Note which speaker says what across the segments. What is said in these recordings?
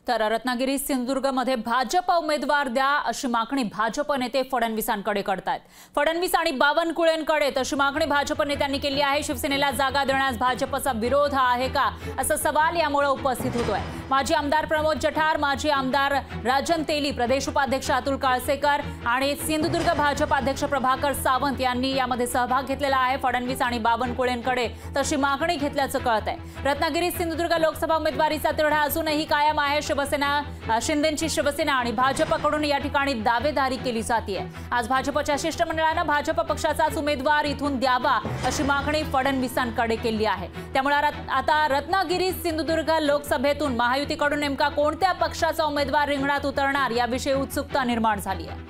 Speaker 1: तर रत्नागिरी सिंधुदुर्गमध्ये भाजप उमेदवार द्या अशी मागणी भाजप नेते फडणवीसांकडे करतायत। फडणवीस आणि बावनकुळेंकडे तशी मागणी भाजप नेत्यांनी केली आहे। शिवसेनेला जागा देण्यास भाजपचा विरोध आहे का असा सवाल यामुळे उपस्थित होतोय। माजी आमदार प्रमोद जठार, माजी आमदार राजन तेली, प्रदेश उपाध्यक्ष अतुल काळसेकर आणि सिंधुदुर्ग भाजप अध्यक्ष प्रभाकर सावंत यांनी यामध्ये सहभाग घेतलेला आहे। फडणवीस आणि बावनकुळेंकडे तशी मागणी घेतल्याचं कळतंय। रत्नागिरी सिंधुदुर्ग लोकसभा उमेदवारीचा तिढा अजूनही कायम आहे। शिंदेची शिवसेना आणि भाजपकडून या ठिकाणी दावेदारी केली जाते। आज भाजपच्या शिष्टमंडळाने भाजप पक्षाचाच उमेदवार इथून द्यावा अशी मागणी फडणवीसांकडे केली आहे। त्यामुळे आता रत्नागिरी सिंधुदुर्ग लोकसभेतून महायुतीकडून नेमका कोणत्या पक्षाचा उमेदवार रिंगणात उतरणार याविषयी उत्सुकता निर्माण झाली आहे।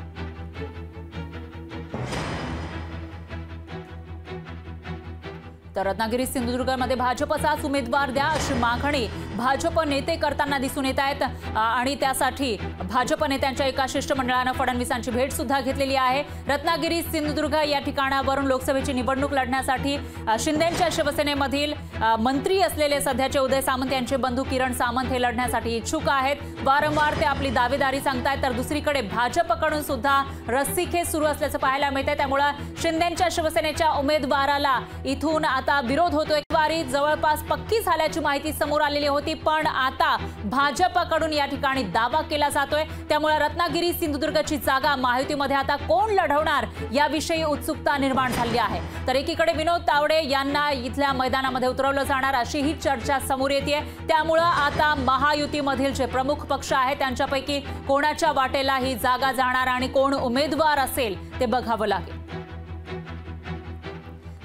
Speaker 1: तर रत्नागिरी सिंधुदुर्गमध्ये भाजपचाच उमेदवार द्या अशी मागणी भाजप नेते करताना दिसून येत आहेत आणि त्यासाठी भाजप नेत्यांच्या एका शिष्टमंडळाने फडणवीसांची भेट सुद्धा घेतलेली आहे। रत्नागिरी सिंधुदुर्ग या ठिकाणावरून लोकसभेची निवडणूक लढण्यासाठी शिंदेच्या शिवसेनेमधील मंत्री असलेले सध्याचे उदय सामंत यांचे बंधू किरण सामंत हे लढण्यासाठी इच्छुक आहेत। वारंवार ते आपली दावेदारी सांगतायत। तर दुसरीकडे भाजपकडून सुद्धा रस्सीखेच सुरू असल्याचं पाहायला मिळतंय। त्यामुळे शिंदेच्या शिवसेनेच्या उमेदवाराला इथून आता विरोध होतोय। वारी जवळपास पक्की झाल्याची माहिती समोर आलेली होती, पण आता भाजपकडून या ठिकाणी दावा केला जातोय। त्यामुळे रत्नागिरी सिंधुदुर्गची जागा महायुतीमध्ये आता कोण लढवणार याविषयी उत्सुकता निर्माण झाली आहे। तर एकीकडे विनोद तावडे यांना इथल्या मैदानामध्ये उतरवलं जाणार अशी ही चर्चा समोर येते। त्यामुळे आता महायुतीमधील जे प्रमुख पक्ष आहेत त्यांच्यापैकी कोणाच्या वाटेला ही जागा जाणार आणि कोण उमेदवार असेल ते बघावं लागेल।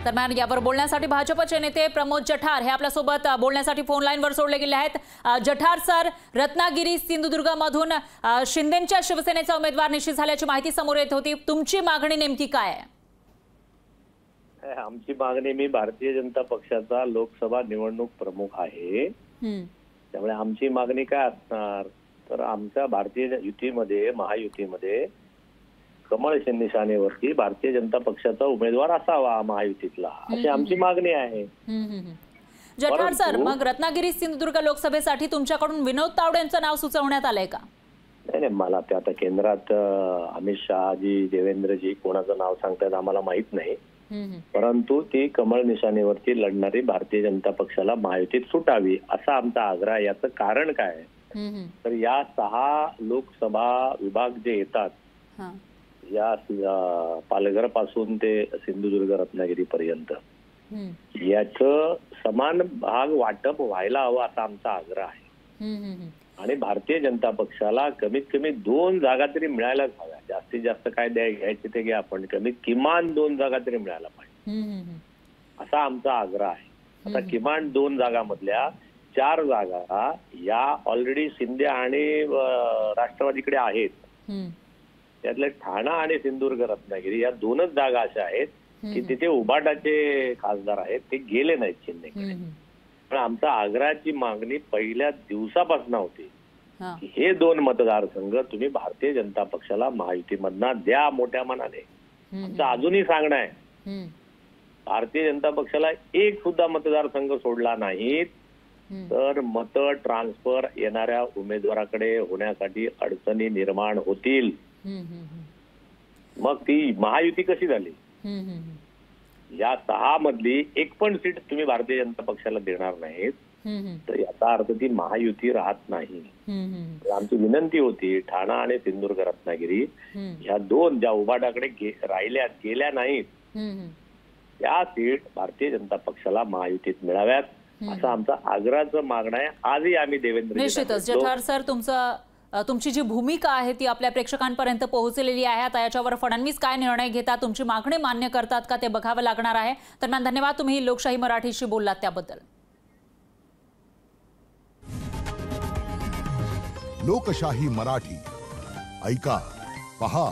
Speaker 1: दरम्यान यावर बोलण्यासाठी भाजपचे नेते प्रमोद जठार हे आपल्यासोबत बोलण्यासाठी फोन लाईनवर जोडले गेले आहेत। जठार सर, रत्नागिरी सिंधुदुर्गमधून शिंदेच्या शिवसेनेचा उमेदवार निश्चित झाल्याची माहिती समोर येत होती। तुमची मागणी नेमकी काय आहे?
Speaker 2: आमची मागणी, मी भारतीय जनता पक्षाचा लोकसभा निवडणूक प्रमुख आहे, त्यामुळे आमची मागणी काय असणार तर आमच्या भारतीय युतीमध्ये महायुतीमध्ये कमळ निशाणीवरती भारतीय जनता पक्षाचा उमेदवार असावा महायुतीतला, अशी आमची मागणी आहे।
Speaker 1: जठार सर, मग रत्नागिरी सिंधुदुर्ग लोकसभेसाठी तुमच्याकडून विनोद तावडे यांचं नाव सुचवण्यात आलंय का?
Speaker 2: नाही, मला ते आता केंद्रात अमित शहाजी, देवेंद्रजी कोणाचं नाव सांगतात आम्हाला माहित नाही, परंतु ती कमळ निशाणीवरती लढणारी भारतीय जनता पक्षाला महायुतीत सुटावी असा आमचा आग्रह। याचं कारण काय तर या 6 लोकसभा विभाग जे येतात या पालघर पासून ते सिंधुदुर्ग रत्नागिरी पर्यंत याचं समान भाग वाटप व्हायला हवं असा आमचा आग्रह आहे। आणि भारतीय जनता पक्षाला कमीत कमी 2 जागा तरी मिळायलाच हव्या। जास्तीत जास्त काय घ्यायचे ते घ्या, पण किमान 2 जागा तरी मिळायला पाहिजे असा आमचा आग्रह आहे। आता किमान 2 जागामधल्या 4 जागा या ऑलरेडी शिंदे आणि राष्ट्रवादीकडे आहेत। त्यातले ठाणा आणि सिंधुदुर्ग रत्नागिरी या 2च जागा अशा आहेत की तिथे उभाटाचे खासदार आहेत, ते गेले नाहीत शिंदेकडे। पण आमचा आग्रहाची मागणी पहिल्या दिवसापासून होती की हे 2 मतदारसंघ तुम्ही भारतीय जनता पक्षाला महायुतीमधनं द्या मोठ्या मनाने। आमचं अजूनही सांगणं आहे भारतीय जनता पक्षाला एक सुद्धा मतदारसंघ सोडला नाहीत तर मत ट्रान्सफर येणाऱ्या उमेदवाराकडे होण्यासाठी अडचणी निर्माण होतील। मग ती महायुती कशी झाली? या 6 मधली एक पण सीट तुम्ही भारतीय जनता पक्षाला देणार नाहीत तर याचा अर्थ ती महायुती राहत नाही। आमची विनंती होती ठाणा आणि सिंधुदुर्ग रत्नागिरी ह्या 2 ज्या उभाटाकडे गेल्या नाहीत त्या सीट भारतीय जनता पक्षाला महायुतीत मिळाव्यात असा आमचा आग्रहाचं मागणं आहे। आजही आम्ही देवेंद्र
Speaker 1: निश्चितच जठार सर, तुमची जी भूमिका आहे ती आपल्या प्रेक्षकांपर्यंत पोहोचलेली आहे। आता याच्यावर फडणवीस काय निर्णय घेतात, तुमची मागणी मान्य करतात का ते बघावं लागणार आहे। दरम्यान धन्यवाद, तुम्ही लोकशाही मराठीशी बोललात त्याबद्दल।
Speaker 3: लोकशाही मराठी ऐका, पहा,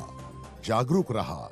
Speaker 3: जागरूक रहा।